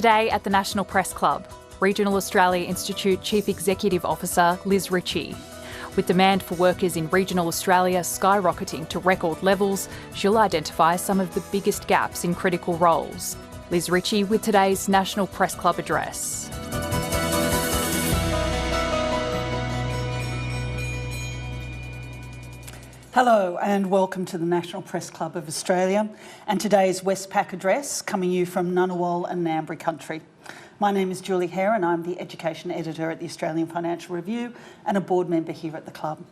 Today at the National Press Club, Regional Australia Institute Chief Executive Officer Liz Ritchie. With demand for workers in regional Australia skyrocketing to record levels, she'll identify some of the biggest gaps in critical roles. Liz Ritchie with today's National Press Club address. Hello and welcome to the National Press Club of Australia and today's Westpac address coming you from Ngunnawal and Ngambri country. My name is Julie Hare and I'm the Education Editor at the Australian Financial Review and a board member here at the club.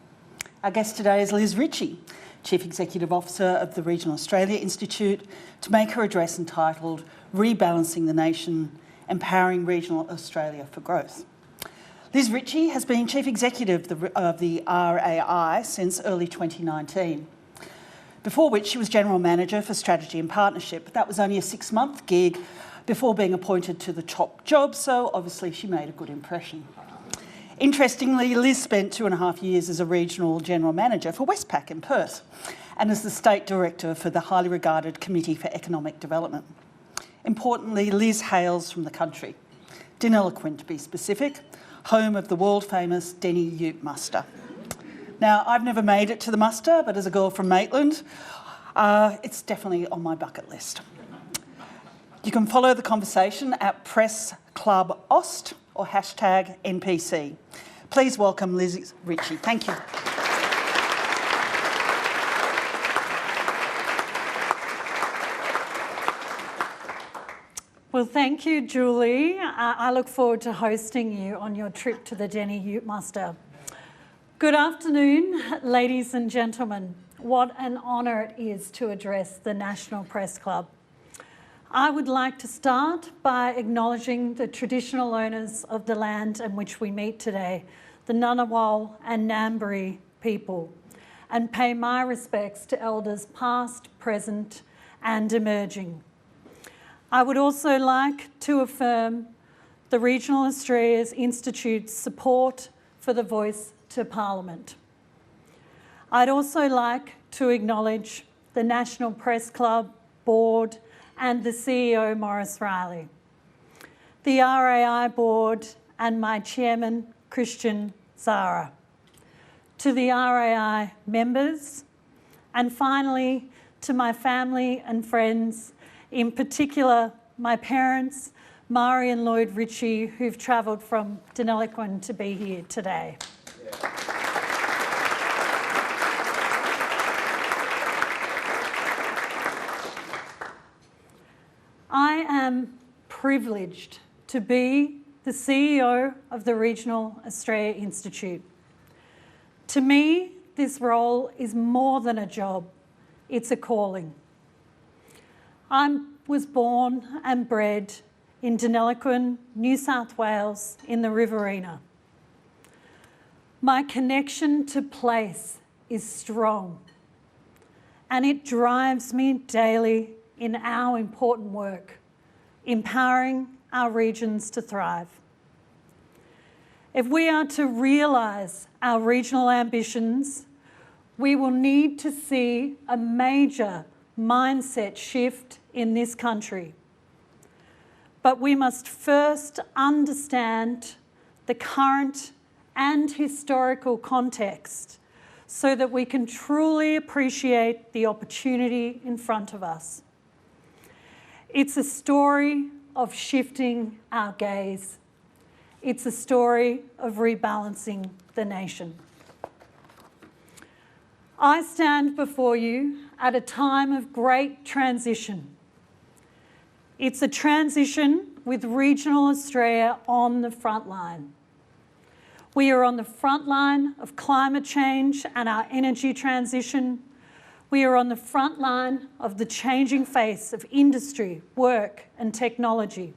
Our guest today is Liz Ritchie, Chief Executive Officer of the Regional Australia Institute, to make her address entitled Rebalancing the Nation, Empowering Regional Australia for Growth. Liz Ritchie has been Chief Executive of the RAI since early 2019, before which she was General Manager for Strategy and Partnership. That was only a 6-month gig before being appointed to the top job, so obviously she made a good impression. Interestingly, Liz spent 2.5 years as a Regional General Manager for Westpac in Perth and as the State Director for the highly regarded Committee for Economic Development. Importantly, Liz hails from the country, Deniliquin to be specific, home of the world-famous Denny Ute muster. Now, I've never made it to the muster, but as a girl from Maitland, it's definitely on my bucket list. You can follow the conversation at Press Club Aust or hashtag NPC. Please welcome Liz Ritchie. Thank you. Well, thank you, Julie. I look forward to hosting you on your trip to the Denny Ute muster. Good afternoon, ladies and gentlemen. What an honour it is to address the National Press Club. I would like to start by acknowledging the traditional owners of the land in which we meet today, the Ngunnawal and Ngambri people, and pay my respects to elders past, present and emerging. I would also like to affirm the Regional Australia Institute's support for the Voice to Parliament. I'd also like to acknowledge the National Press Club Board and the CEO, Maurice Riley, the RAI Board and my Chairman, Christian Zara, to the RAI members, and finally to my family and friends, in particular, my parents, Mari and Lloyd Ritchie, who've travelled from Deniliquin to be here today. I am privileged to be the CEO of the Regional Australia Institute. To me, this role is more than a job, it's a calling. I was born and bred in Deniliquin, New South Wales, in the Riverina. My connection to place is strong, and it drives me daily in our important work, empowering our regions to thrive. If we are to realise our regional ambitions, we will need to see a major mindset shift in this country. But we must first understand the current and historical context so that we can truly appreciate the opportunity in front of us. It's a story of shifting our gaze. It's a story of rebalancing the nation. I stand before you at a time of great transition. It's a transition with regional Australia on the front line. We are on the front line of climate change and our energy transition. We are on the front line of the changing face of industry, work and technology.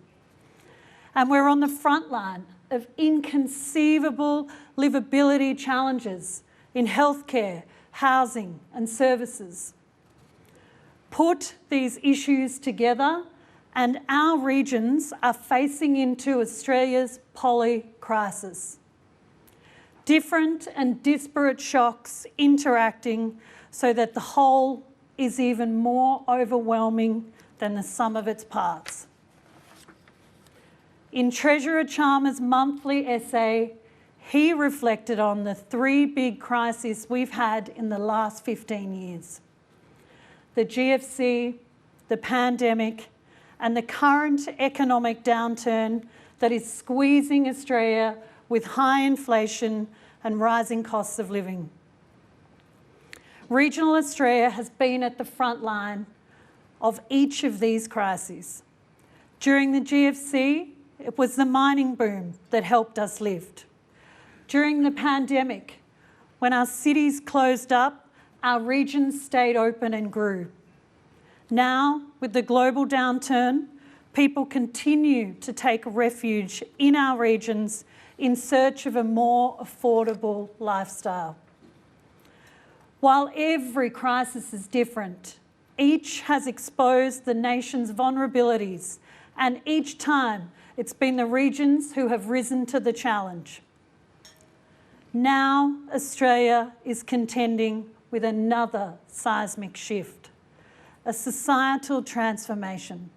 And we're on the front line of inconceivable livability challenges in healthcare, housing and services. Put these issues together and our regions are facing into Australia's poly-crisis. Different and disparate shocks interacting so that the whole is even more overwhelming than the sum of its parts. In Treasurer Chalmers' monthly essay, he reflected on the three big crises we've had in the last 15 years. The GFC, the pandemic, and the current economic downturn that is squeezing Australia with high inflation and rising costs of living. Regional Australia has been at the front line of each of these crises. During the GFC, it was the mining boom that helped us lift. During the pandemic, when our cities closed up, our regions stayed open and grew. Now, with the global downturn, people continue to take refuge in our regions in search of a more affordable lifestyle. While every crisis is different, each has exposed the nation's vulnerabilities, and each time it's been the regions who have risen to the challenge. Now Australia is contending with another seismic shift, a societal transformation.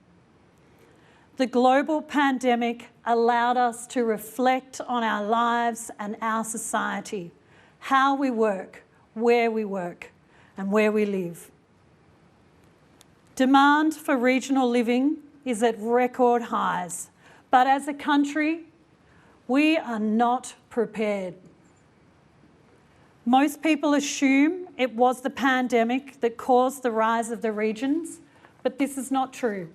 The global pandemic allowed us to reflect on our lives and our society, how we work, where we work, and where we live. Demand for regional living is at record highs, but as a country, we are not prepared. Most people assume it was the pandemic that caused the rise of the regions, but this is not true.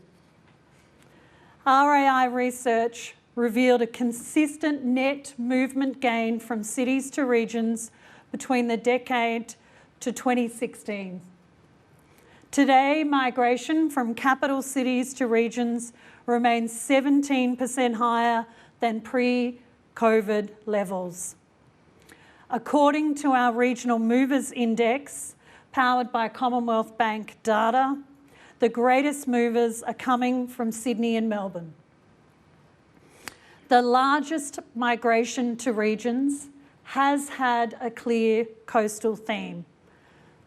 RAI research revealed a consistent net movement gain from cities to regions between the decade to 2016. Today, migration from capital cities to regions remains 17% higher than pre-COVID levels. According to our Regional Movers Index, powered by Commonwealth Bank data, the greatest movers are coming from Sydney and Melbourne. The largest migration to regions has had a clear coastal theme.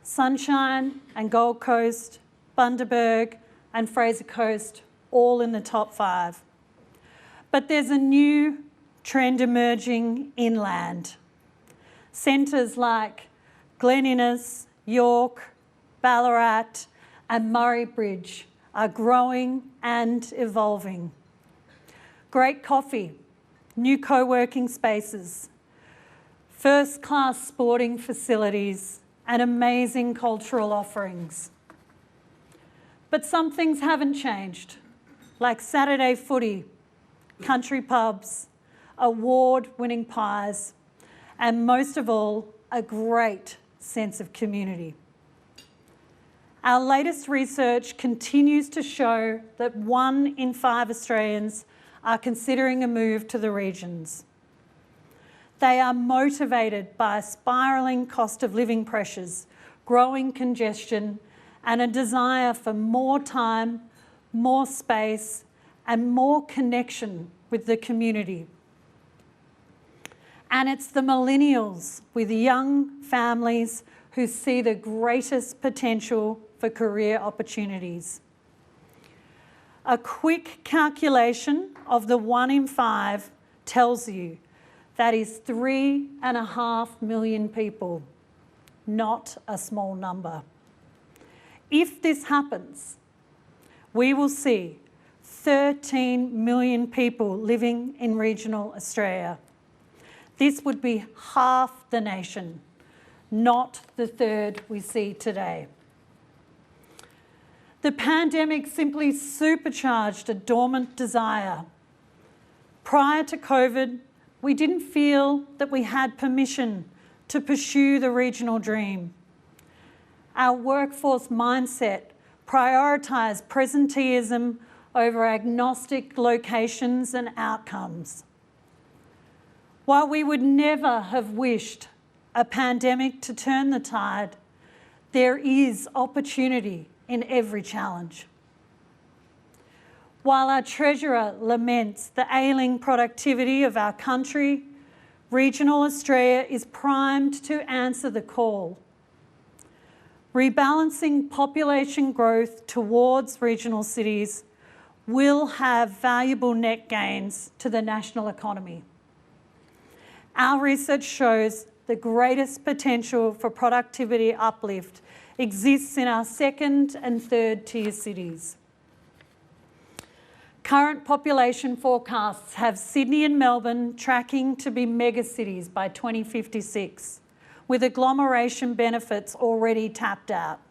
Sunshine and Gold Coast, Bundaberg and Fraser Coast, all in the top 5. But there's a new trend emerging inland. Centres like Glen Innes, York, Ballarat and Murray Bridge are growing and evolving. Great coffee, new co-working spaces, first-class sporting facilities and amazing cultural offerings. But some things haven't changed, like Saturday footy, country pubs, award-winning pies, and most of all, a great sense of community. Our latest research continues to show that 1 in 5 Australians are considering a move to the regions. They are motivated by spiralling cost of living pressures, growing congestion, and a desire for more time, more space, and more connection with the community. And it's the millennials with young families who see the greatest potential for career opportunities. A quick calculation of the 1 in 5 tells you that is 3.5 million people, not a small number. If this happens, we will see 13 million people living in regional Australia. This would be half the nation, not the third we see today. The pandemic simply supercharged a dormant desire. Prior to COVID, we didn't feel that we had permission to pursue the regional dream. Our workforce mindset prioritised presenteeism over agnostic locations and outcomes. While we would never have wished a pandemic to turn the tide, there is opportunity in every challenge. While our Treasurer laments the ailing productivity of our country, regional Australia is primed to answer the call. Rebalancing population growth towards regional cities will have valuable net gains to the national economy. Our research shows the greatest potential for productivity uplift exists in our second and third tier cities. Current population forecasts have Sydney and Melbourne tracking to be megacities by 2056, with agglomeration benefits already tapped out.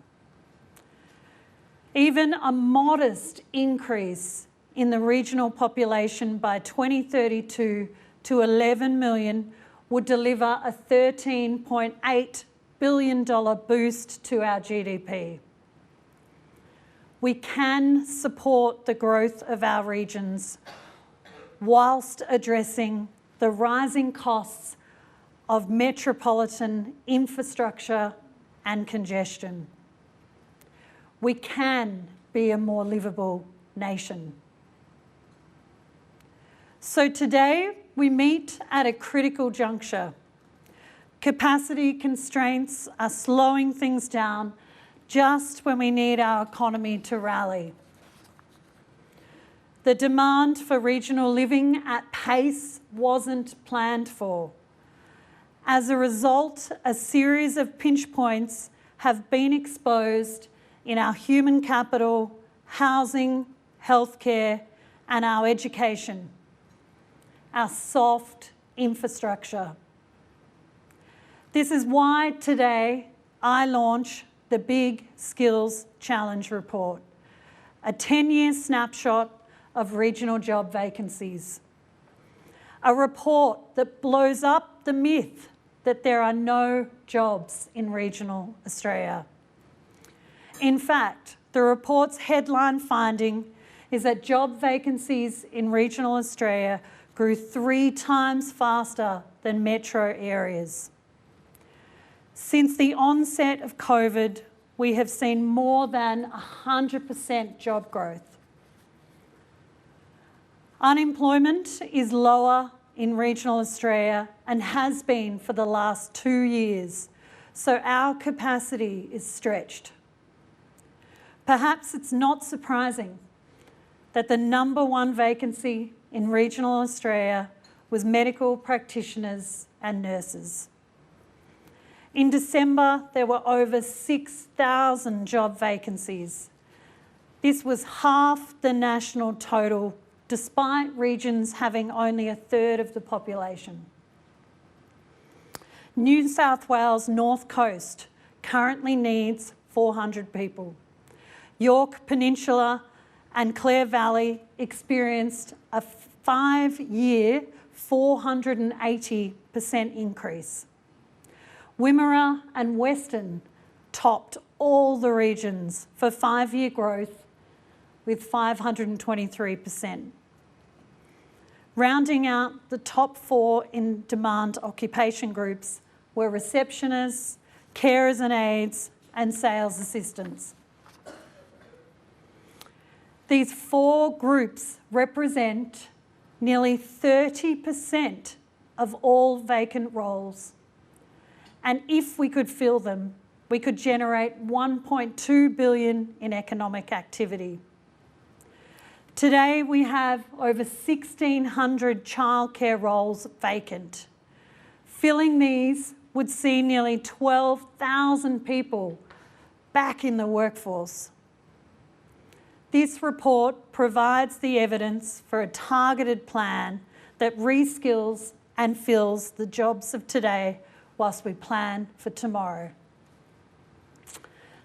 Even a modest increase in the regional population by 2032 to 11 million would deliver a $13.8 billion boost to our GDP. We can support the growth of our regions whilst addressing the rising costs of metropolitan infrastructure and congestion. We can be a more livable nation. So today we meet at a critical juncture. Capacity constraints are slowing things down just when we need our economy to rally. The demand for regional living at pace wasn't planned for. As a result, a series of pinch points have been exposed in our human capital, housing, healthcare, and our education, our soft infrastructure. This is why today I launch the Big Skills Challenge Report, a 10-year snapshot of regional job vacancies. A report that blows up the myth that there are no jobs in regional Australia. In fact, the report's headline finding is that job vacancies in regional Australia grew 3 times faster than metro areas. Since the onset of COVID, we have seen more than 100% job growth. Unemployment is lower in regional Australia and has been for the last 2 years, so our capacity is stretched. Perhaps it's not surprising that the #1 vacancy in regional Australia was medical practitioners and nurses. In December, there were over 6,000 job vacancies. This was half the national total, despite regions having only a third of the population. New South Wales North Coast currently needs 400 people. York Peninsula and Clare Valley experienced a 5-year 480% increase. Wimmera and Western topped all the regions for 5-year growth with 523%. Rounding out the top 4 in demand occupation groups were receptionists, carers and aides, and sales assistants. These 4 groups represent nearly 30% of all vacant roles. And if we could fill them, we could generate $1.2 billion in economic activity. Today we have over 1,600 childcare roles vacant. Filling these would see nearly 12,000 people back in the workforce. This report provides the evidence for a targeted plan that reskills and fills the jobs of today whilst we plan for tomorrow.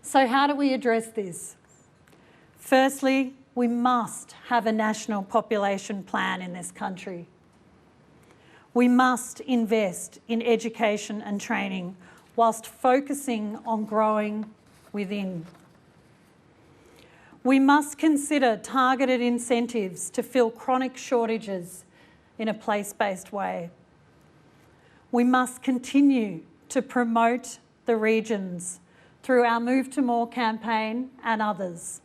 So how do we address this? Firstly, we must have a national population plan in this country. We must invest in education and training whilst focusing on growing within. We must consider targeted incentives to fill chronic shortages in a place-based way. We must continue to promote the regions through our Move to More campaign and others.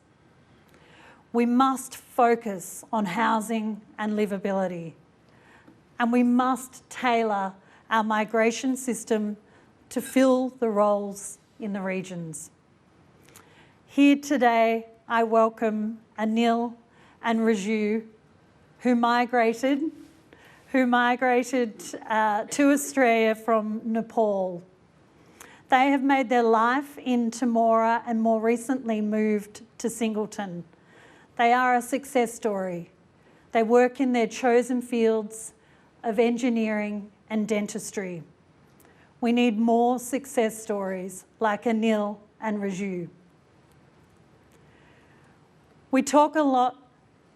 We must focus on housing and livability. And we must tailor our migration system to fill the roles in the regions. Here today, I welcome Anil and Ritchie, who migrated to Australia from Nepal. They have made their life in Temora and more recently moved to Singleton. They are a success story. They work in their chosen fields of engineering and dentistry. We need more success stories like Anil and Ritchie. We talk a lot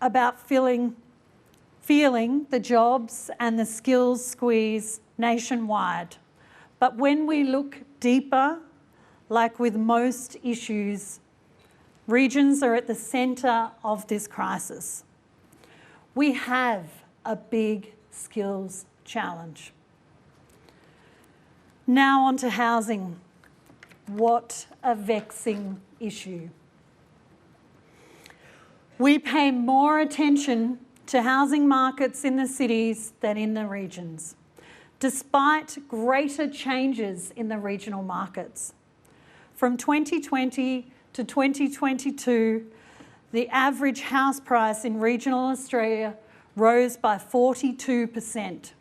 about feeling the jobs and the skills squeeze nationwide. But when we look deeper, like with most issues, regions are at the centre of this crisis. We have a big skills challenge. Now on to housing. What a vexing issue. We pay more attention to housing markets in the cities than in the regions, despite greater changes in the regional markets. From 2020 to 2022, the average house price in regional Australia rose by 42%.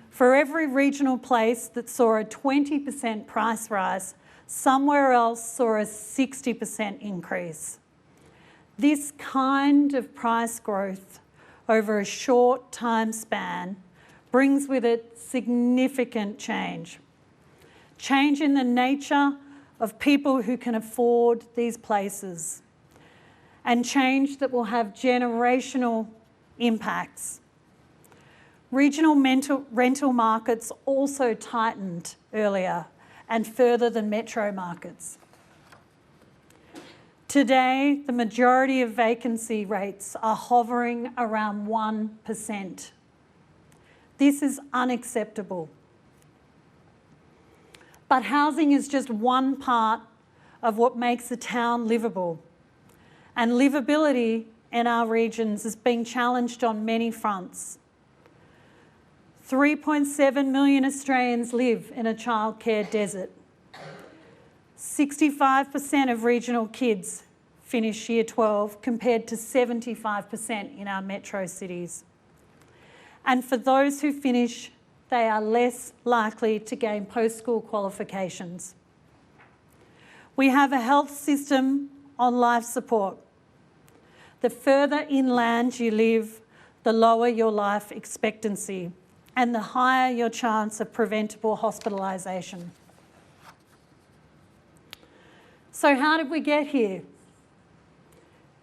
For every regional place that saw a 20% price rise, somewhere else saw a 60% increase. This kind of price growth over a short time span brings with it significant change. Change in the nature of people who can afford these places, and change that will have generational impacts. Regional rental markets also tightened earlier and further than metro markets. Today, the majority of vacancy rates are hovering around 1%. This is unacceptable. But housing is just one part of what makes a town livable. And livability in our regions is being challenged on many fronts. 3.7 million Australians live in a childcare desert. 65% of regional kids finish Year 12 compared to 75% in our metro cities. And for those who finish, they are less likely to gain post-school qualifications. We have a health system on life support. The further inland you live, the lower your life expectancy and the higher your chance of preventable hospitalisation. So how did we get here?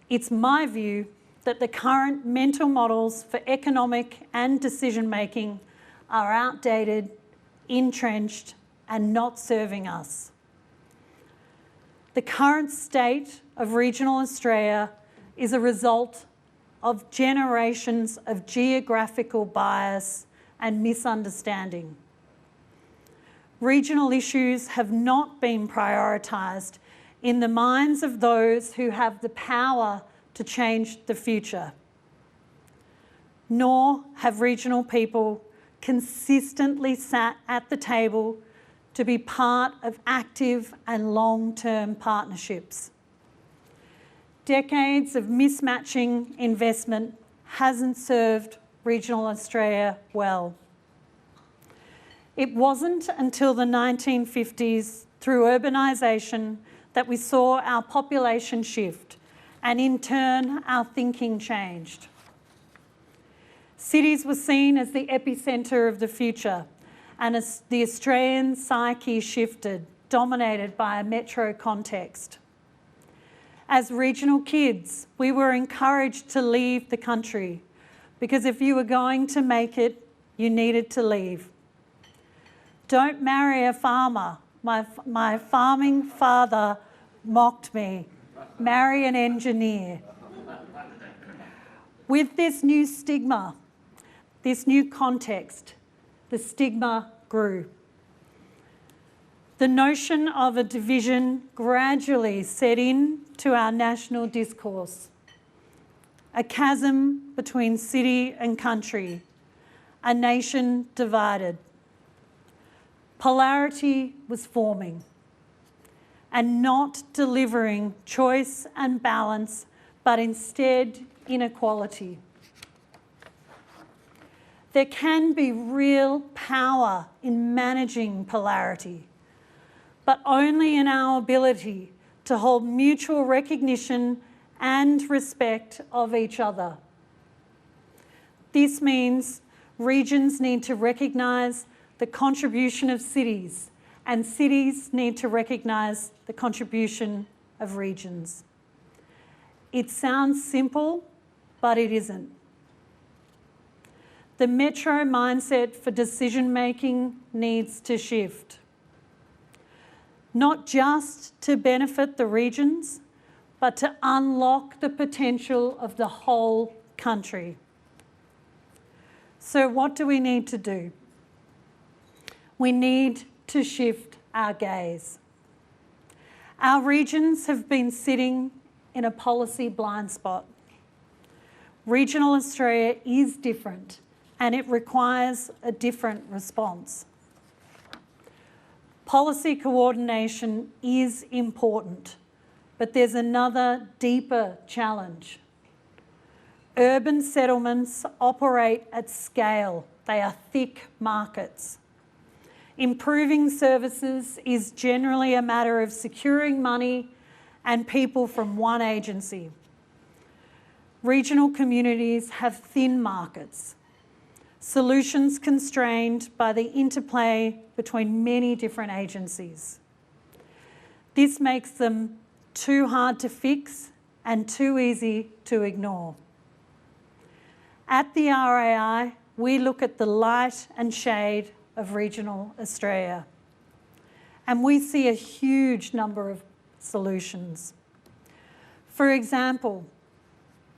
It's my view that the current mental models for economic and decision-making are outdated, entrenched, and not serving us. The current state of regional Australia is a result of generations of geographical bias and misunderstanding. Regional issues have not been prioritised in the minds of those who have the power to change the future. Nor have regional people consistently sat at the table to be part of active and long-term partnerships. Decades of mismatching investment hasn't served regional Australia well. It wasn't until the 1950s, through urbanisation, that we saw our population shift, and in turn, our thinking changed. Cities were seen as the epicentre of the future, and as the Australian psyche shifted, dominated by a metro context. As regional kids, we were encouraged to leave the country, because if you were going to make it, you needed to leave. Don't marry a farmer. My farming father mocked me. Marry an engineer. With this new stigma, this new context, the stigma grew. The notion of a division gradually set in to our national discourse. A chasm between city and country, a nation divided. Polarity was forming and not delivering choice and balance, but instead inequality. There can be real power in managing polarity, but only in our ability to hold mutual recognition and respect of each other. This means regions need to recognise the contribution of cities, and cities need to recognise the contribution of regions. It sounds simple, but it isn't. The metro mindset for decision-making needs to shift. Not just to benefit the regions, but to unlock the potential of the whole country. So what do we need to do? We need to shift our gaze. Our regions have been sitting in a policy blind spot. Regional Australia is different, and it requires a different response. Policy coordination is important, but there's another deeper challenge. Urban settlements operate at scale. They are thick markets. Improving services is generally a matter of securing money and people from one agency. Regional communities have thin markets, solutions constrained by the interplay between many different agencies. This makes them too hard to fix and too easy to ignore. At the RAI, we look at the light and shade of regional Australia, and we see a huge number of solutions. For example,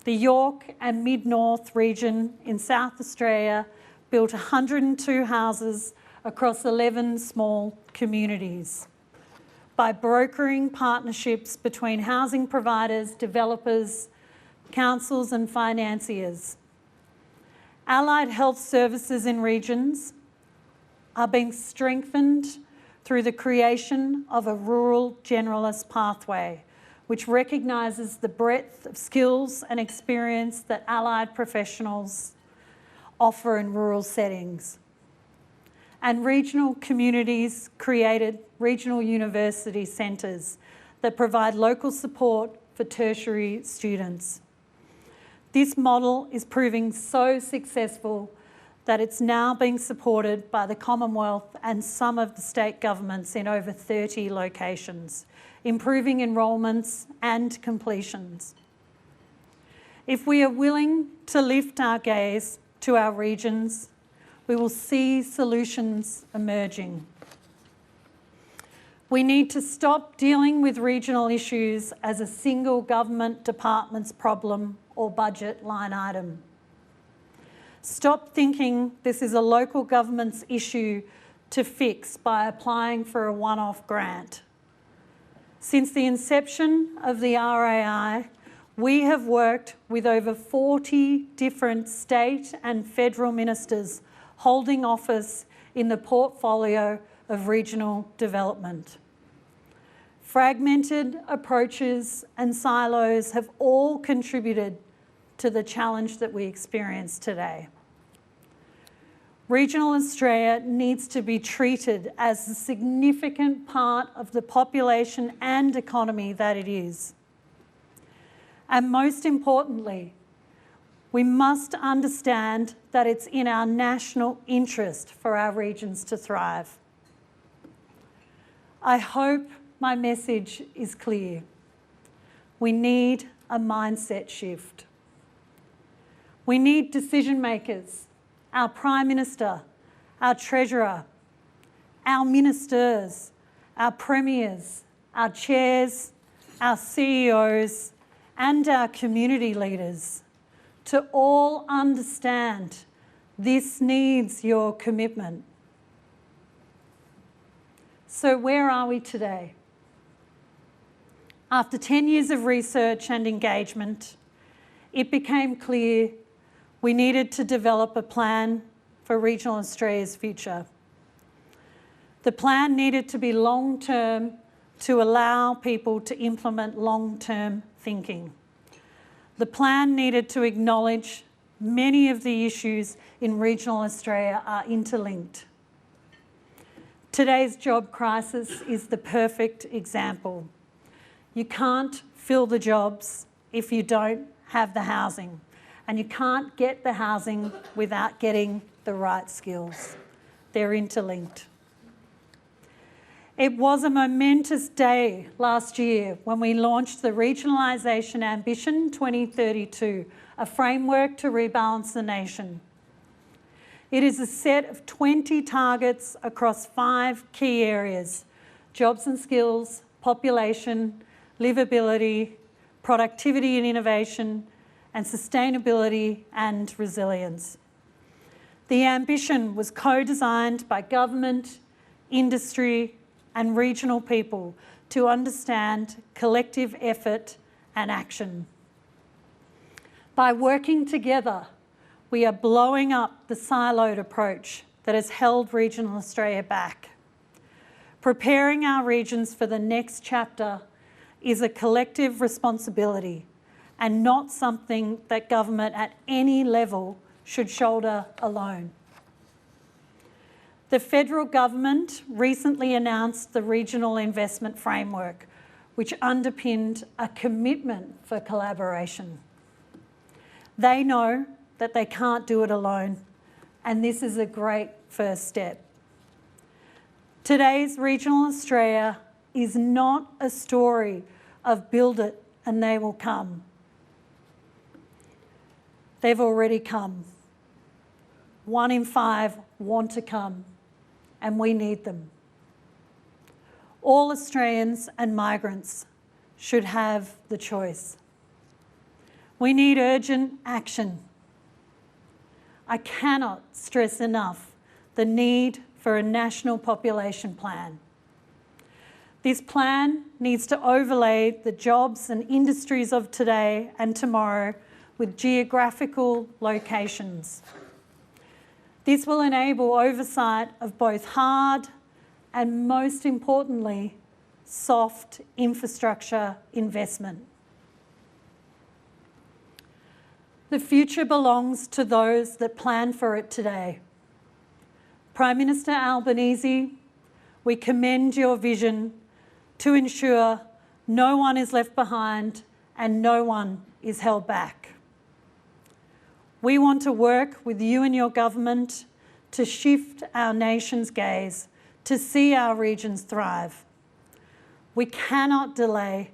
the York and Mid-North region in South Australia built 102 houses across 11 small communities by brokering partnerships between housing providers, developers, councils and financiers. Allied health services in regions are being strengthened through the creation of a rural generalist pathway, which recognises the breadth of skills and experience that allied professionals offer in rural settings. And regional communities created regional university centres that provide local support for tertiary students. This model is proving so successful that it's now being supported by the Commonwealth and some of the state governments in over 30 locations, improving enrolments and completions. If we are willing to lift our gaze to our regions, we will see solutions emerging. We need to stop dealing with regional issues as a single government department's problem or budget line item. Stop thinking this is a local government's issue to fix by applying for a one-off grant. Since the inception of the RAI, we have worked with over 40 different state and federal ministers holding office in the portfolio of regional development. Fragmented approaches and silos have all contributed to the challenge that we experience today. Regional Australia needs to be treated as a significant part of the population and economy that it is. And most importantly, we must understand that it's in our national interest for our regions to thrive. I hope my message is clear. We need a mindset shift. We need decision makers, our Prime Minister, our Treasurer, our ministers, our premiers, our chairs, our CEOs, and our community leaders to all understand this needs your commitment. So where are we today? After 10 years of research and engagement, it became clear we needed to develop a plan for regional Australia's future. The plan needed to be long-term to allow people to implement long-term thinking. the plan needed to acknowledge many of the issues in regional Australia are interlinked. Today's job crisis is the perfect example. You can't fill the jobs if you don't have the housing, and you can't get the housing without getting the right skills. They're interlinked. It was a momentous day last year when we launched the Regionalisation Ambition 2032, a framework to rebalance the nation. It is a set of 20 targets across 5 key areas: jobs and skills, population, livability, productivity and innovation, and sustainability and resilience. The ambition was co-designed by government, industry, and regional people to understand collective effort and action. By working together, we are blowing up the siloed approach that has held regional Australia back. Preparing our regions for the next chapter is a collective responsibility and not something that government at any level should shoulder alone. The federal government recently announced the Regional Investment Framework, which underpinned a commitment for collaboration. They know that they can't do it alone, and this is a great first step. Today's regional Australia is not a story of build it and they will come. They've already come. 1 in 5 want to come, and we need them. All Australians and migrants should have the choice. We need urgent action. I cannot stress enough the need for a national population plan. This plan needs to overlay the jobs and industries of today and tomorrow with geographical locations. This will enable oversight of both hard and, most importantly, soft infrastructure investment. The future belongs to those that plan for it today. Prime Minister Albanese, we commend your vision to ensure no one is left behind and no one is held back. We want to work with you and your government to shift our nation's gaze, to see our regions thrive. We cannot delay,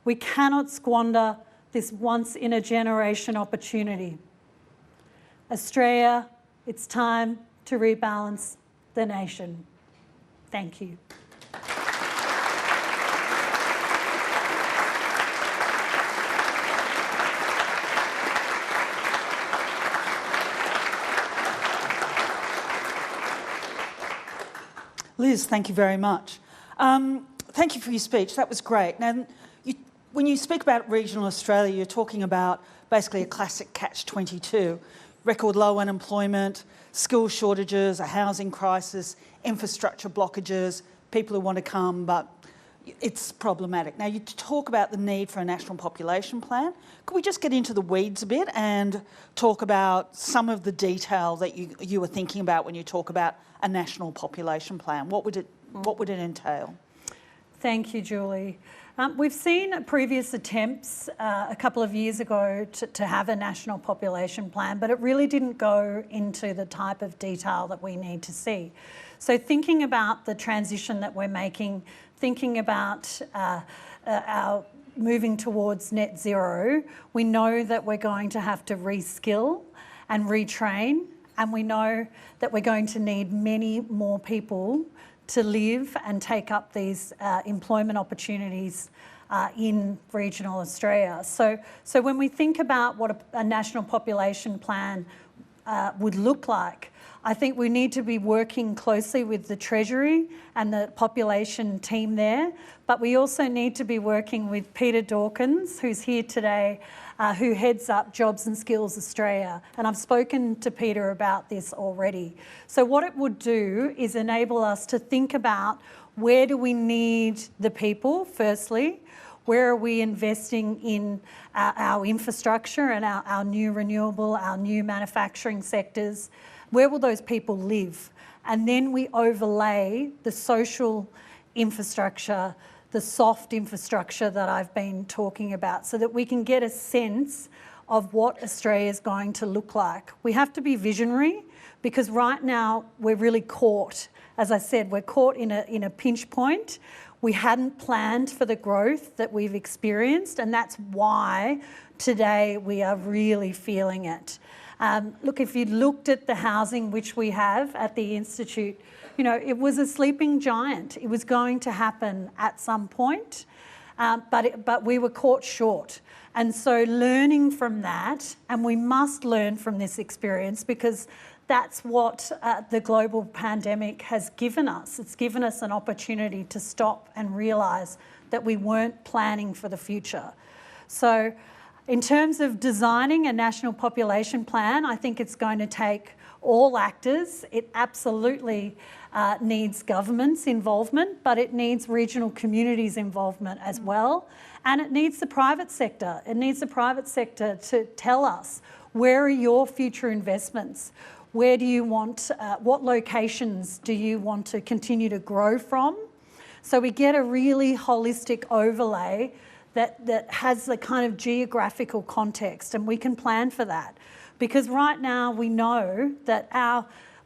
we cannot squander this once-in-a-generation opportunity. Australia, it's time to rebalance the nation. Thank you. Liz, thank you very much. Thank you for your speech. That was great. Now, when you speak about regional Australia, you're talking about basically a classic catch-22. Record low unemployment, skill shortages, a housing crisis, infrastructure blockages, people who want to come, but it's problematic. Now, you talk about the need for a national population plan. Could we just get into the weeds a bit and talk about some of the detail that you were thinking about when you talk about a national population plan? What would it entail? Thank you, Julie. We've seen previous attempts a couple of years ago to have a national population plan, but it really didn't go into the type of detail that we need to see. So thinking about the transition that we're making, thinking about our moving towards net zero, we know that we're going to have to reskill and retrain, and we know that we're going to need many more people to live and take up these employment opportunities in regional Australia. So when we think about what a national population plan would look like, I think we need to be working closely with the Treasury and the population team there, but we also need to be working with Peter Dawkins, who's here today, who heads up Jobs and Skills Australia. And I've spoken to Peter about this already. So what it would do is enable us to think about where do we need the people, firstly, Where are we investing in our infrastructure and our new renewable, our new manufacturing sectors? Where will those people live? And then we overlay the social infrastructure, the soft infrastructure that I've been talking about, so that we can get a sense of what Australia is going to look like. We have to be visionary, because right now we're really caught. As I said, we're caught in a pinch point. We hadn't planned for the growth that we've experienced, and that's why today we are really feeling it. Look, if you looked at the housing which we have at the Institute, you know, it was a sleeping giant. It was going to happen at some point, but we were caught short. And so learning from that, and we must learn from this experience, because that's what the global pandemic has given us. It's given us an opportunity to stop and realise that we weren't planning for the future. So in terms of designing a national population plan, I think it's going to take all actors. It absolutely needs government's involvement, but it needs regional communities' involvement as well. And it needs the private sector. It needs the private sector to tell us, where are your future investments? Where do you want, what locations do you want to continue to grow from? So we get a really holistic overlay that has the kind of geographical context, and we can plan for that. Because right now we know that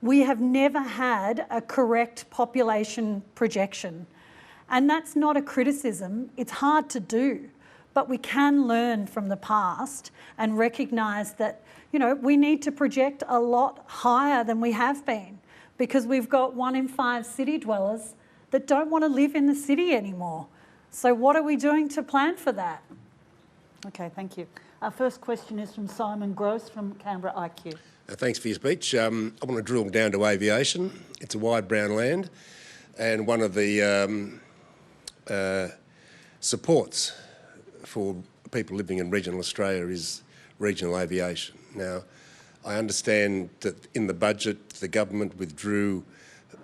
we have never had a correct population projection. And that's not a criticism, it's hard to do. But we can learn from the past and recognise that, you know, we need to project a lot higher than we have been, because we've got 1 in 5 city dwellers that don't want to live in the city anymore. So what are we doing to plan for that? Okay, thank you. Our first question is from Simon Gross from Canberra IQ. Thanks for your speech. I want to drill down to aviation. It's a wide brown land, and one of the supports for people living in regional Australia is regional aviation. Now, I understand that in the budget the government withdrew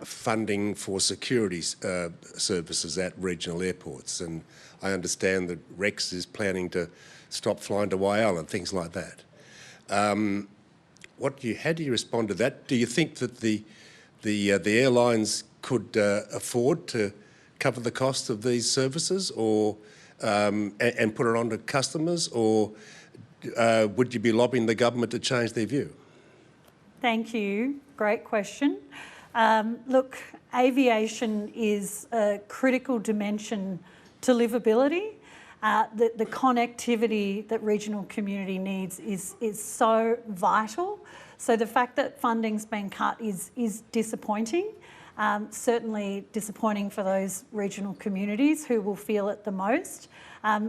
funding for security services at regional airports, and I understand that Rex is planning to stop flying to Wyala and things like that. How do you respond to that? Do you think that the airlines could afford to cover the cost of these services, or and put it on to customers, or would you be lobbying the government to change their view? Thank you. Great question. Look, aviation is a critical dimension to livability. The connectivity that regional community needs is so vital. So the fact that funding's been cut is disappointing. Certainly disappointing for those regional communities who will feel it the most.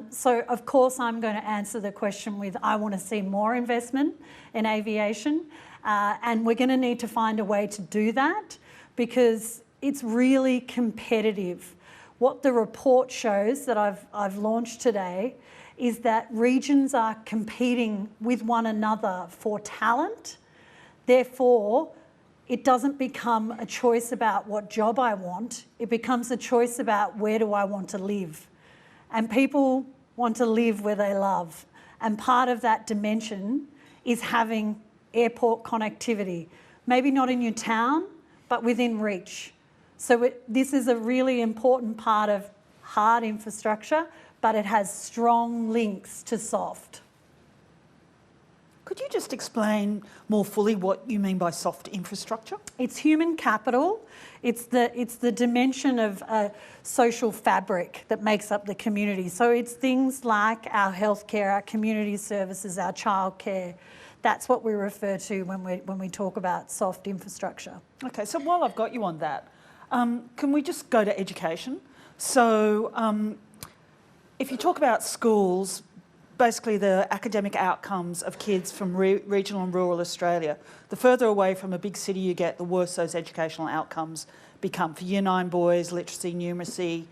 So of course I'm going to answer the question with, I want to see more investment in aviation, and we're going to need to find a way to do that, because it's really competitive. What the report shows that I've launched today is that regions are competing with one another for talent. Therefore, it doesn't become a choice about what job I want, it becomes a choice about where do I want to live. And people want to live where they love. And part of that dimension is having airport connectivity. Maybe not in your town, but within reach. So this is a really important part of hard infrastructure, but it has strong links to soft. Could you just explain more fully what you mean by soft infrastructure? It's human capital. It's the dimension of a social fabric that makes up the community. So it's things like our healthcare, our community services, our childcare. That's what we refer to when we talk about soft infrastructure. Okay, so while I've got you on that, can we just go to education? So if you talk about schools, basically the academic outcomes of kids from regional and rural Australia, the further away from a big city you get, the worse those educational outcomes become. For Year 9 boys, literacy, numeracy,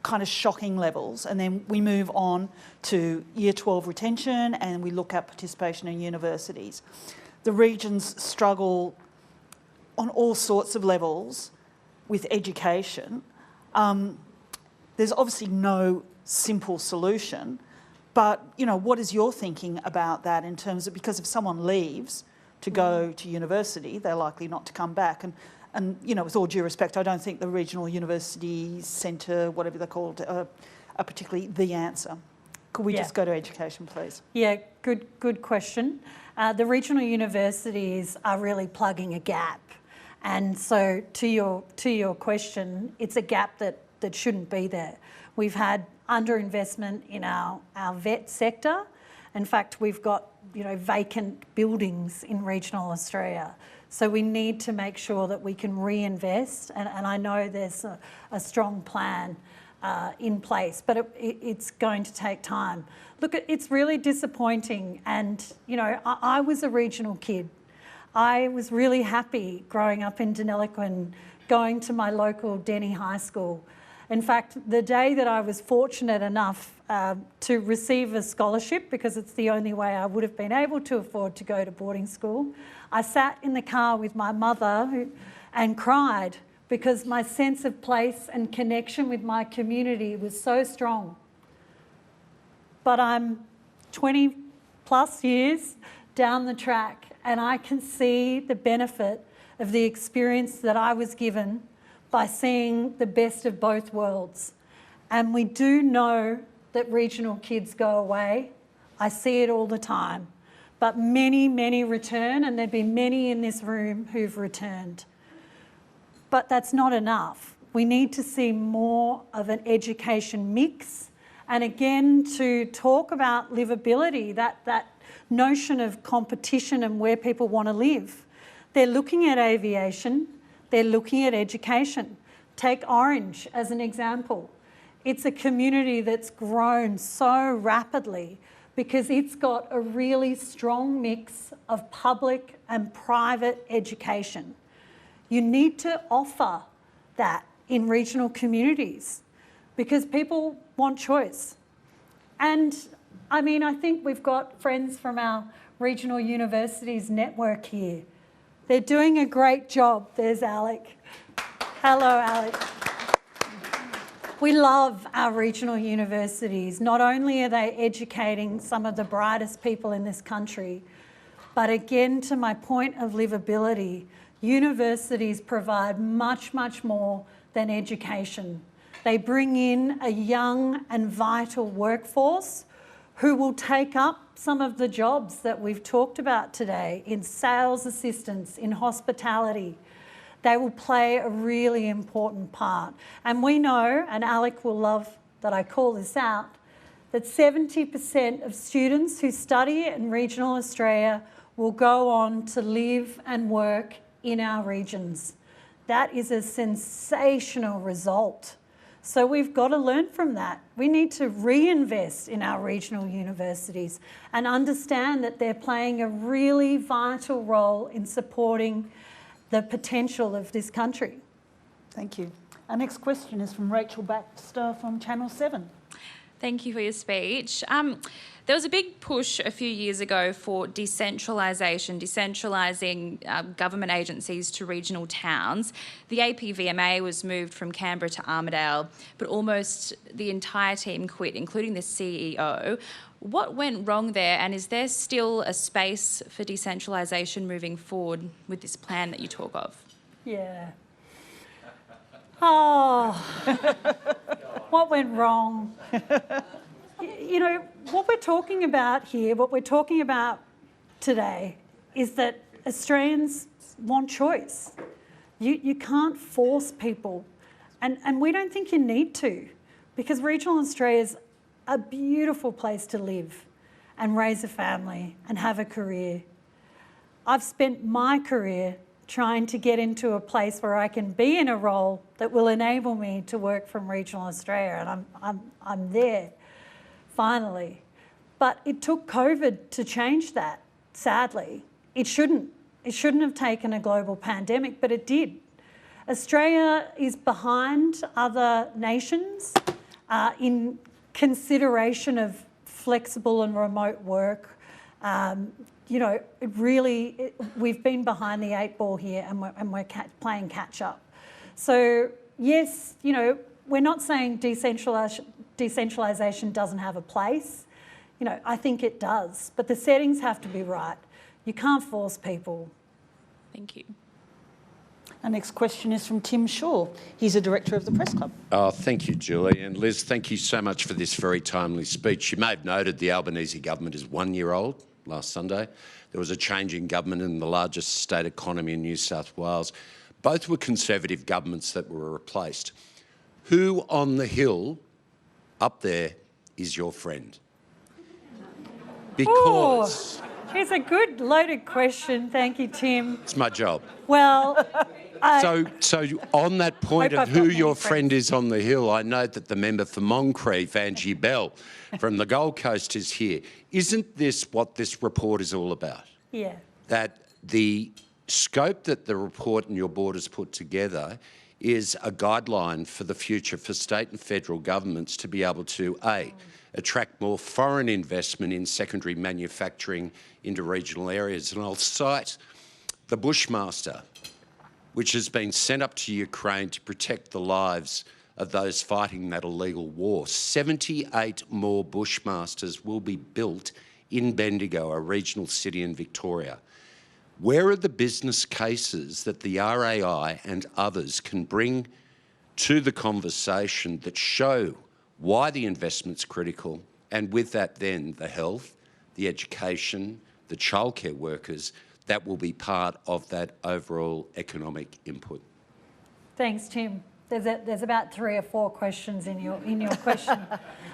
kind of shocking levels. And then we move on to Year 12 retention, and we look at participation in universities. The regions struggle on all sorts of levels with education. There's obviously no simple solution. But, you know, what is your thinking about that in terms of, because if someone leaves to go to university, they're likely not to come back. And you know, with all due respect, I don't think the regional university centre, whatever they're called, are particularly the answer. Could we just go to education, please? Yeah, good question. The regional universities are really plugging a gap. And so to your question, it's a gap that shouldn't be there. We've had underinvestment in our vet sector. In fact, we've got, you know, vacant buildings in regional Australia. So we need to make sure that we can reinvest, and I know there's a strong plan in place, but it's going to take time. Look, it's really disappointing, and you know, I was a regional kid. I was really happy growing up in Deniliquin, going to my local Denny High School. In fact, the day that I was fortunate enough to receive a scholarship, because it's the only way I would have been able to afford to go to boarding school, I sat in the car with my mother and cried because my sense of place and connection with my community was so strong. But I'm 20 plus years down the track, and I can see the benefit of the experience that I was given by seeing the best of both worlds. And we do know that regional kids go away. I see it all the time. But many, many return, and there'd be many in this room who've returned. But that's not enough. We need to see more of an education mix. And again, to talk about livability, that notion of competition and where people want to live. They're looking at aviation, they're looking at education. Take Orange as an example. It's a community that's grown so rapidly because it's got a really strong mix of public and private education. You need to offer that in regional communities because people want choice. And I mean, I think we've got friends from our regional universities network here. They're doing a great job. There's Alec. Hello, Alec. We love our regional universities. Not only are they educating some of the brightest people in this country, but again, to my point of livability, universities provide much, much more than education. They bring in a young and vital workforce who will take up some of the jobs that we've talked about today in sales assistance, in hospitality. They will play a really important part. And we know, and Alec will love that I call this out, that 70% of students who study in regional Australia will go on to live and work in our regions. That is a sensational result. So we've got to learn from that. We need to reinvest in our regional universities and understand that they're playing a really vital role in supporting the potential of this country. Thank you. Our next question is from Rachel Baxter from Channel 7. Thank you for your speech. There was a big push a few years ago for decentralisation, decentralising government agencies to regional towns. The APVMA was moved from Canberra to Armidale, but almost the entire team quit, including the CEO. What went wrong there, and is there still a space for decentralisation moving forward with this plan that you talk of? Yeah. Oh, what went wrong? You know, what we're talking about here, what we're talking about today is that Australians want choice. You can't force people, and we don't think you need to, because regional Australia is a beautiful place to live and raise a family and have a career. I've spent my career trying to get into a place where I can be in a role that will enable me to work from regional Australia, and I'm there, finally. But it took COVID to change that, sadly. It shouldn't have taken a global pandemic, but it did. Australia is behind other nations in consideration of flexible and remote work. You know, we've been behind the 8 ball here, and we're playing catch up. So yes, you know, we're not saying decentralisation doesn't have a place. You know, I think it does, but the settings have to be right. You can't force people. Thank you. Our next question is from Tim Shaw. He's a director of the Press Club. Oh, thank you, Julie. And Liz, thank you so much for this very timely speech. You may have noted the Albanese government is 1 year old. Last Sunday, there was a change in government in the largest state economy in New South Wales. Both were Conservative governments that were replaced. Who on the hill up there is your friend? Because... It's a good loaded question. Thank you, Tim. It's my job. Well, So on that point of who your friend is on the hill, I note that the member for Moncrieff, Angie Bell, from the Gold Coast is here. Isn't this what this report is all about? Yeah. That the scope that the report and your board has put together is a guideline for the future for state and federal governments to be able to, A, attract more foreign investment in secondary manufacturing into regional areas. And I'll cite the Bushmaster, which has been sent up to Ukraine to protect the lives of those fighting that illegal war. 78 more Bushmasters will be built in Bendigo, a regional city in Victoria. Where are the business cases that the RAI and others can bring to the conversation that show why the investment's critical, and with that then the health, the education, the childcare workers that will be part of that overall economic input? Thanks, Tim. There's about 3 or 4 questions in your question.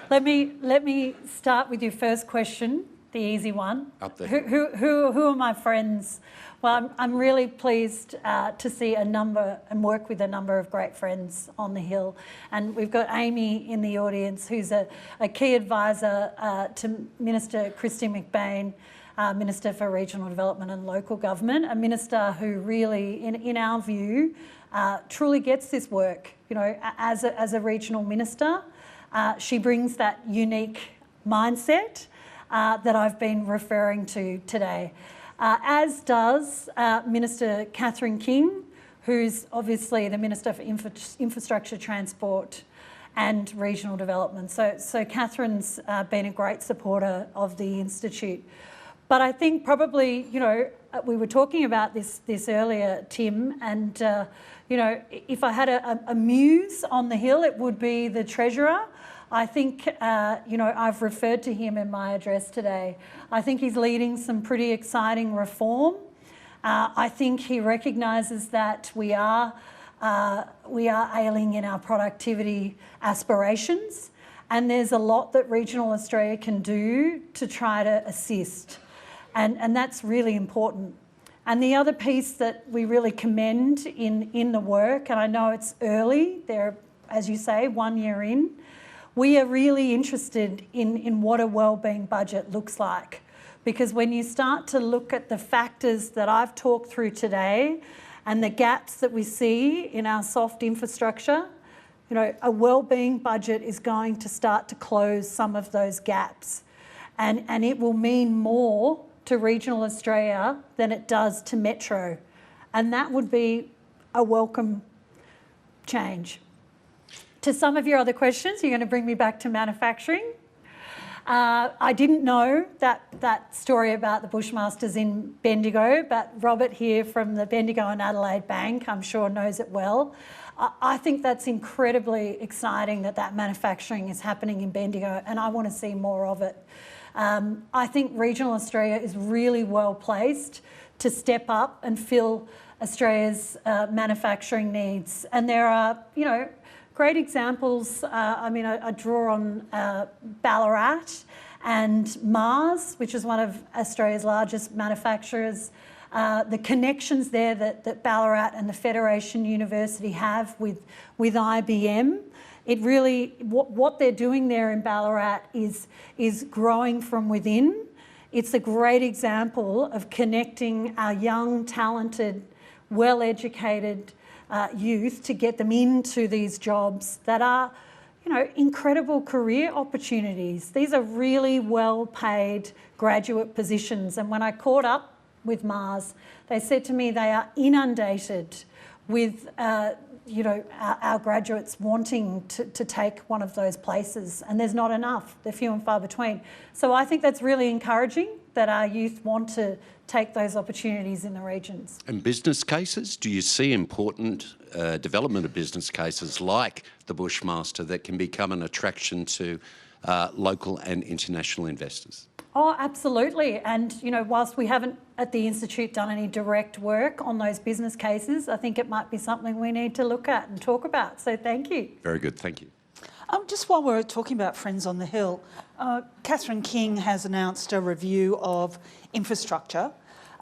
Let me start with your first question, the easy one. Up there. Who are my friends? Well, I'm really pleased to see a number and work with a number of great friends on the Hill. And we've got Amy in the audience, who's a key advisor to Minister Christy McBain, Minister for Regional Development and Local Government, a minister who really, in our view, truly gets this work. You know, as a regional minister, she brings that unique mindset that I've been referring to today. As does Minister Catherine King, who's obviously the Minister for Infrastructure, Transport and Regional Development. So Catherine's been a great supporter of the Institute. But I think probably, you know, we were talking about this earlier, Tim, and, you know, if I had a muse on the Hill, it would be the Treasurer. I think, you know, I've referred to him in my address today. I think he's leading some pretty exciting reform. I think he recognises that we are ailing in our productivity aspirations, and there's a lot that regional Australia can do to try to assist, and that's really important. And the other piece that we really commend in the work, and I know it's early, they're, as you say, 1 year in, we are really interested in what a wellbeing budget looks like. Because when you start to look at the factors that I've talked through today and the gaps that we see in our soft infrastructure, you know, a wellbeing budget is going to start to close some of those gaps. And it will mean more to regional Australia than it does to metro. And that would be a welcome change. To some of your other questions, you're going to bring me back to manufacturing. I didn't know that story about the Bushmasters in Bendigo, but Robert here from the Bendigo and Adelaide Bank, I'm sure knows it well. I think that's incredibly exciting that manufacturing is happening in Bendigo, and I want to see more of it. I think regional Australia is really well placed to step up and fill Australia's manufacturing needs. And there are, you know, great examples. I mean, I draw on Ballarat and Mars, which is one of Australia's largest manufacturers. The connections there that Ballarat and the Federation University have with IBM. It really, what they're doing there in Ballarat is growing from within. It's a great example of connecting our young, talented, well-educated youth to get them into these jobs that are, you know, incredible career opportunities. These are really well-paid graduate positions. And when I caught up with Mars, they said to me they are inundated with our graduates wanting to take one of those places, and there's not enough. They're few and far between. So I think that's really encouraging that our youth want to take those opportunities in the regions. And business cases, do you see important development of business cases like the Bushmaster that can become an attraction to local and international investors? Oh, absolutely. And, whilst we haven't at the Institute done any direct work on those business cases, I think it might be something we need to look at and talk about. So thank you. Very good, thank you. Just while we're talking about Friends on the Hill, Catherine King has announced a review of infrastructure.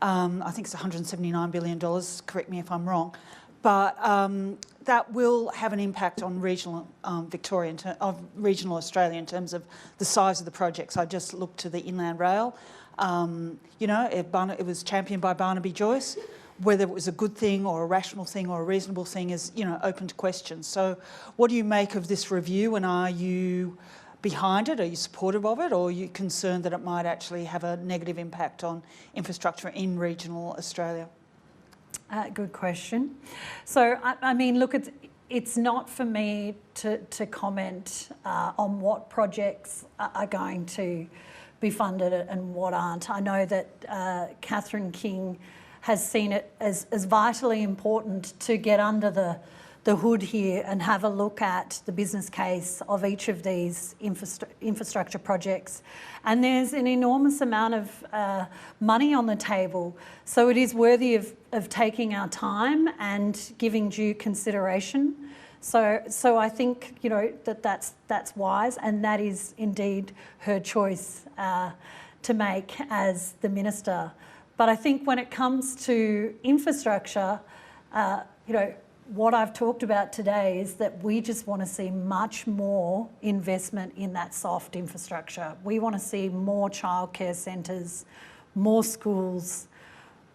I think it's $179 billion, correct me if I'm wrong. But that will have an impact on regional regional Australia in terms of the size of the projects. I just looked to the Inland Rail. It was championed by Barnaby Joyce. Whether it was a good thing or a rational thing or a reasonable thing is, open to question. So what do you make of this review, and are you behind it? Are you supportive of it, or are you concerned that it might actually have a negative impact on infrastructure in regional Australia? Good question. So, look, it's not for me to comment on what projects are going to be funded and what aren't. I know that Catherine King has seen it as vitally important to get under the hood here and have a look at the business case of each of these infrastructure projects. And there's an enormous amount of money on the table. So it is worthy of taking our time and giving due consideration. So I think, that's wise, and that is indeed her choice to make as the minister. But I think when it comes to infrastructure, what I've talked about today is that we just want to see much more investment in that soft infrastructure. We want to see more childcare centres, more schools,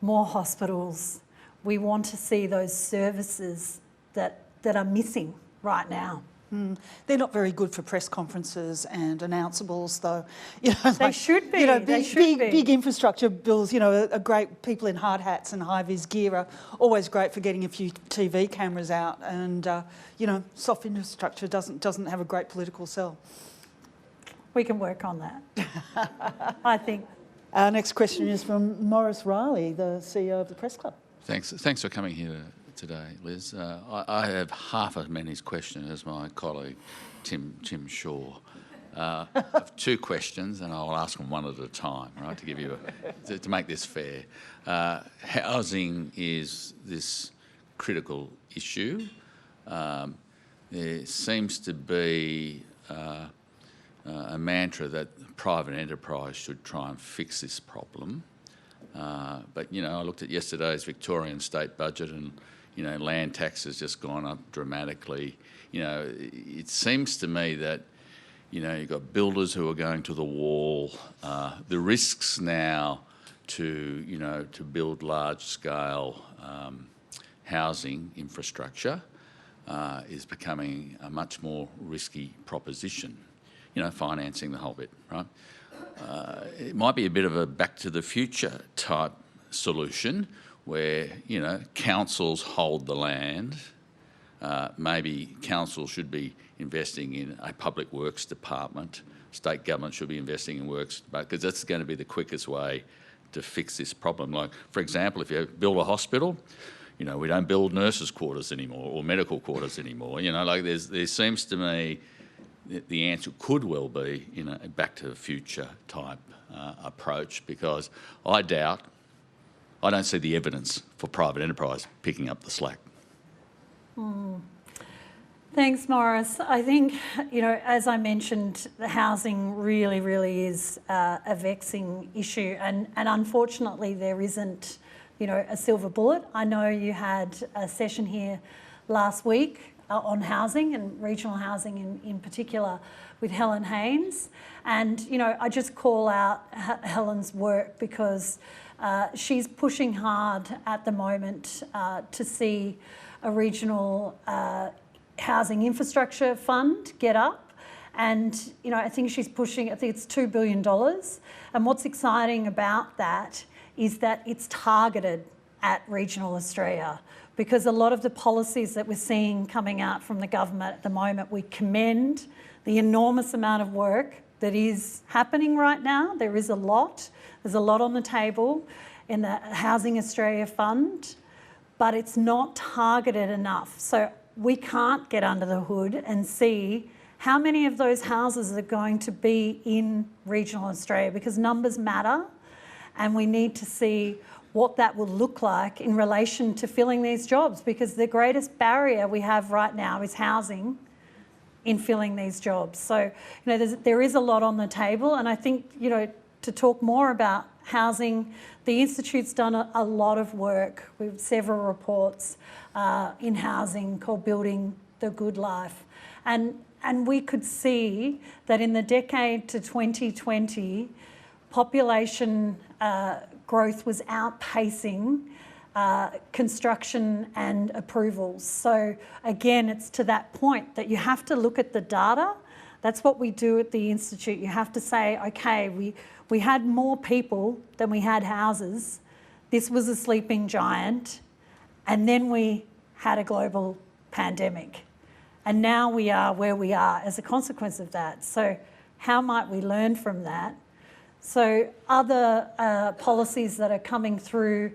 more hospitals. We want to see those services that are missing right now. They're not very good for press conferences and announceables, though. They should be. Big infrastructure bills. Are great. People in hard hats and high vis gear are always great for getting a few TV cameras out. And soft infrastructure doesn't have a great political sell. We can work on that. I think. Our next question is from Maurice Riley, the CEO of the Press Club. Thanks for coming here today, Liz. I have half as many questions as my colleague Tim Shaw. I have two questions, and I'll ask them one at a time, right? To give you to make this fair. Housing is this critical issue. There seems to be a mantra that private enterprise should try and fix this problem. But I looked at yesterday's Victorian state budget, and land tax has just gone up dramatically. It seems to me that, you've got builders who are going to the wall. The risks now to build large-scale housing infrastructure is becoming a much more risky proposition, financing the whole bit, right? It might be a bit of a back to the future type solution where, councils hold the land. Maybe council should be investing in a public works department. State government should be investing in works, because that's going to be the quickest way to fix this problem. Like, for example, if you build a hospital, we don't build nurses' quarters anymore or medical quarters anymore. There seems to me that the answer could well be, a back to the future type approach, because I don't see the evidence for private enterprise picking up the slack. Thanks, Morris. I think, as I mentioned, the housing really, really is a vexing issue, and unfortunately there isn't, a silver bullet. I know you had a session here last week on housing and regional housing in particular with Helen Haynes, and I just call out Helen's work because she's pushing hard at the moment to see a regional housing infrastructure fund get up, and I think she's pushing. I think it's $2 billion, and what's exciting about that is that it's targeted at regional Australia, because a lot of the policies that we're seeing coming out from the government at the moment, we commend the enormous amount of work that is happening right now. There is a lot. There's a lot on the table in the Housing Australia Fund, but it's not targeted enough. So we can't get under the hood and see how many of those houses are going to be in regional Australia, because numbers matter, and we need to see what that will look like in relation to filling these jobs, because the greatest barrier we have right now is housing in filling these jobs. So, there is a lot on the table, and I think, to talk more about housing, the Institute's done a lot of work with several reports in housing called Building the Good Life. And we could see that in the decade to 2020, population growth was outpacing construction and approvals. So again, it's to that point that you have to look at the data. That's what we do at the Institute. You have to say, okay, we had more people than we had houses. This was a sleeping giant. And then we had a global pandemic. And now we are where we are as a consequence of that. So how might we learn from that? So other policies that are coming through,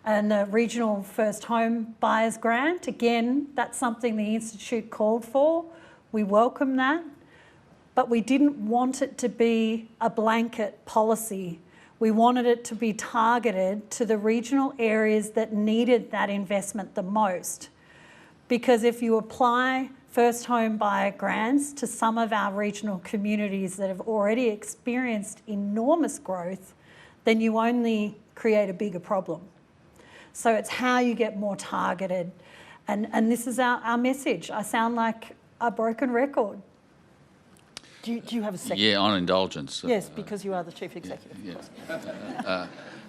and the Regional First Home Buyers Grant, again, that's something the Institute called for. We welcome that, but we didn't want it to be a blanket policy. We wanted it to be targeted to the regional areas that needed that investment the most. Because if you apply first home buyer grants to some of our regional communities that have already experienced enormous growth, then you only create a bigger problem. So it's how you get more targeted. And this is our message. I sound like a broken record. Do you have a second? Yeah, on indulgence. Yes, because you are the Chief Executive. Yeah.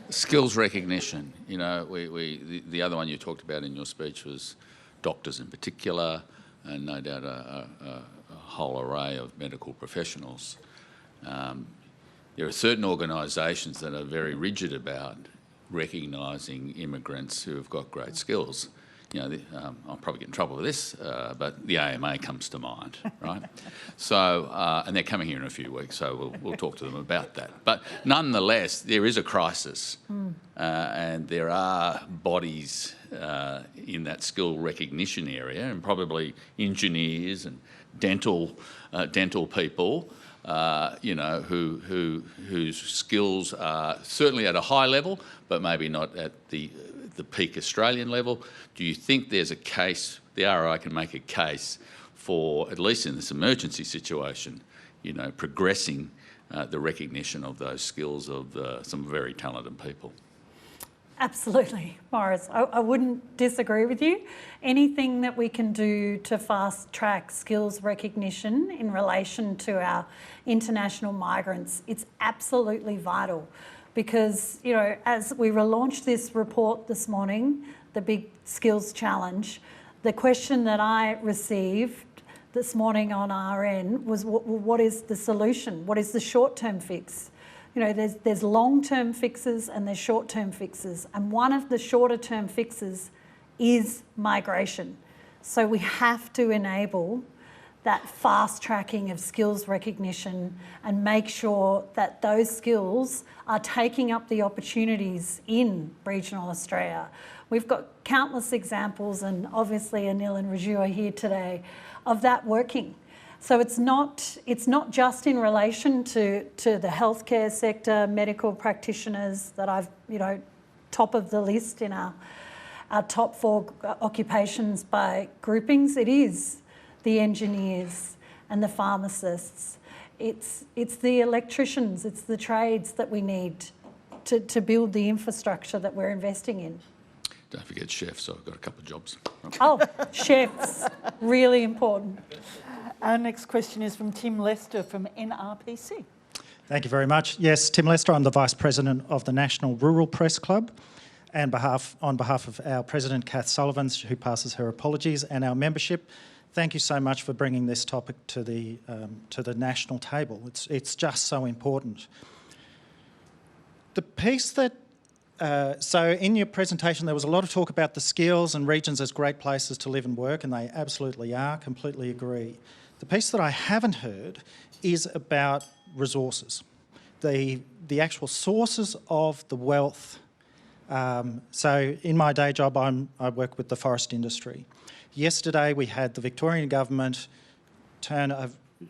Skills recognition. The other one you talked about in your speech was doctors in particular, and no doubt a whole array of medical professionals. There are certain organisations that are very rigid about recognising immigrants who have got great skills. I'll probably get in trouble with this, but the AMA comes to mind, right? So, and they're coming here in a few weeks, so we'll talk to them about that. But nonetheless, there is a crisis, and there are bodies in that skill recognition area, and probably engineers and dental people, whose skills are certainly at a high level, but maybe not at the peak Australian level. Do you think there's a case, the RI can make a case for, at least in this emergency situation, progressing the recognition of those skills of some very talented people? Absolutely, Morris. I wouldn't disagree with you. Anything that we can do to fast track skills recognition in relation to our international migrants, it's absolutely vital. Because, as we relaunched this report this morning, the Big Skills Challenge, the question that I received this morning on our end was, what is the solution? What is the short-term fix? There's long-term fixes and there's short-term fixes. And one of the shorter-term fixes is migration. So we have to enable that fast tracking of skills recognition and make sure that those skills are taking up the opportunities in regional Australia. We've got countless examples, and obviously Anil and Raju are here today, of that working. So it's not just in relation to the healthcare sector, medical practitioners that I've, top of the list in our top 4 occupations by groupings. It is the engineers and the pharmacists. It's the electricians, it's the trades that we need to build the infrastructure that we're investing in. Don't forget chefs, I've got a couple of jobs. Oh, chefs, really important. Our next question is from Tim Lester from NRPC. Thank you very much. Yes, Tim Lester, I'm the Vice President of the National Rural Press Club, and on behalf of our President, Kath Sullivan, who passes her apologies, and our membership, thank you so much for bringing this topic to the national table. It's just so important. The piece that So in your presentation, there was a lot of talk about the skills and regions as great places to live and work, and they absolutely are, completely agree. The piece that I haven't heard is about resources, the actual sources of the wealth. So in my day job, I work with the forest industry. Yesterday, we had the Victorian government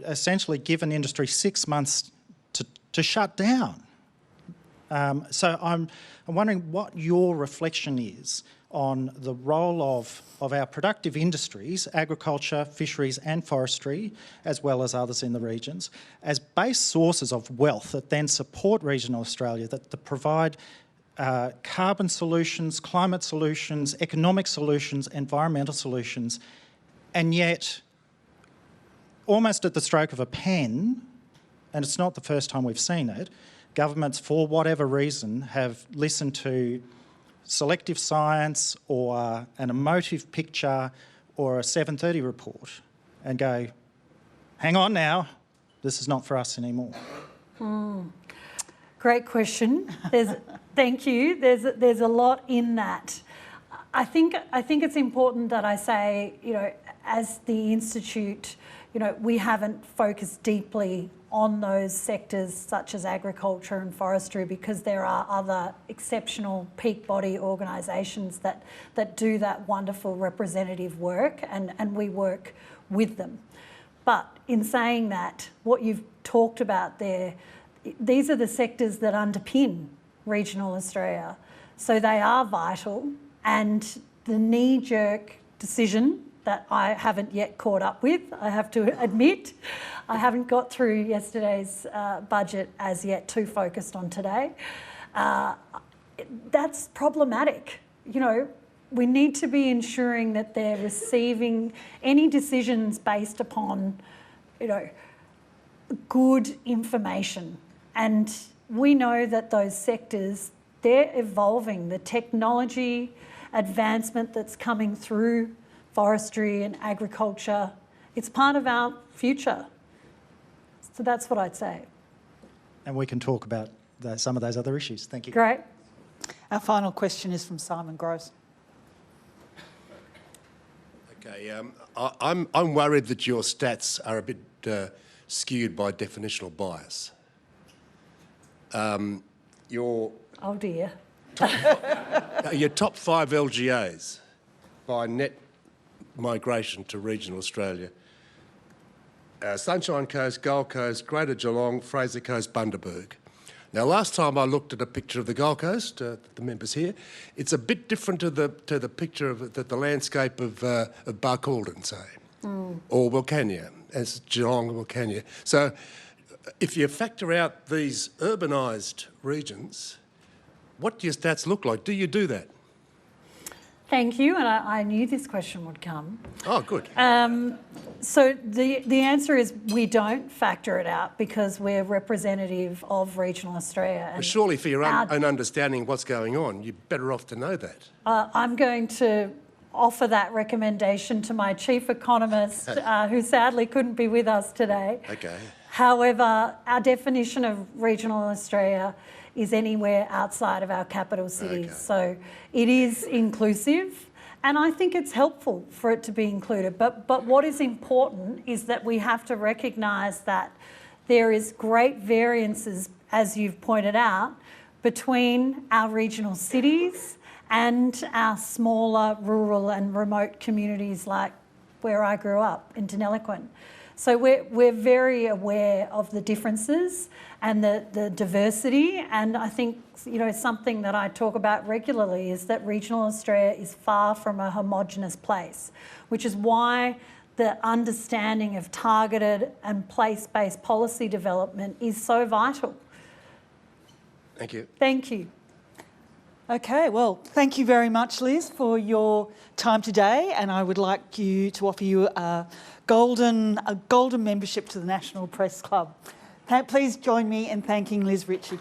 essentially give an industry 6 months to shut down. So I'm wondering what your reflection is on the role of our productive industries, agriculture, fisheries and forestry, as well as others in the regions, as base sources of wealth that then support regional Australia, that provide carbon solutions, climate solutions, economic solutions, environmental solutions, and yet almost at the stroke of a pen, and it's not the first time we've seen it, governments, for whatever reason, have listened to selective science or an emotive picture or a 7:30 report and go, hang on now, this is not for us anymore. Great question. Thank you. There's a lot in that. I think it's important that I say, as the Institute, we haven't focused deeply on those sectors such as agriculture and forestry because there are other exceptional peak body organisations that do that wonderful representative work and we work with them. But in saying that, what you've talked about there, these are the sectors that underpin regional Australia. So they are vital, and the knee-jerk decision that I haven't yet caught up with, I have to admit. I haven't got through yesterday's budget as yet, too focused on today. That's problematic. We need to be ensuring that they're receiving any decisions based upon, good information. And we know that those sectors, they're evolving. The technology advancement that's coming through forestry and agriculture, it's part of our future. So that's what I'd say. And we can talk about some of those other issues. Thank you. Great. Our final question is from Simon Gross. Okay, I'm worried that your stats are a bit skewed by definitional bias. Oh dear. Your top 5 LGAs by net migration to regional Australia: Sunshine Coast, Gold Coast, Greater Geelong, Fraser Coast, Bundaberg. Now, last time I looked at a picture of the Gold Coast, the members here, it's a bit different to the picture of the landscape of Barcaldine, say, or Wilcannia, as Geelong and Wilcannia. So, if you factor out these urbanised regions, what do your stats look like? Do you do that? Thank you, and I knew this question would come. Oh, good. So the answer is we don't factor it out because we're representative of regional Australia. But surely for your own understanding of what's going on, you're better off to know that. I'm going to offer that recommendation to my chief economist, who sadly couldn't be with us today. Okay. However, our definition of regional Australia is anywhere outside of our capital cities. Okay. So it is inclusive, and I think it's helpful for it to be included. But what is important is that we have to recognise that there is great variances, as you've pointed out, between our regional cities and our smaller rural and remote communities like where I grew up in Deniliquin. So we're very aware of the differences and the diversity, and I think something that I talk about regularly is that regional Australia is far from a homogenous place, which is why the understanding of targeted and place-based policy development is so vital. Thank you. Thank you. Okay, well, thank you very much, Liz, for your time today, and I would like to offer you a golden membership to the National Press Club. Please join me in thanking Liz Ritchie.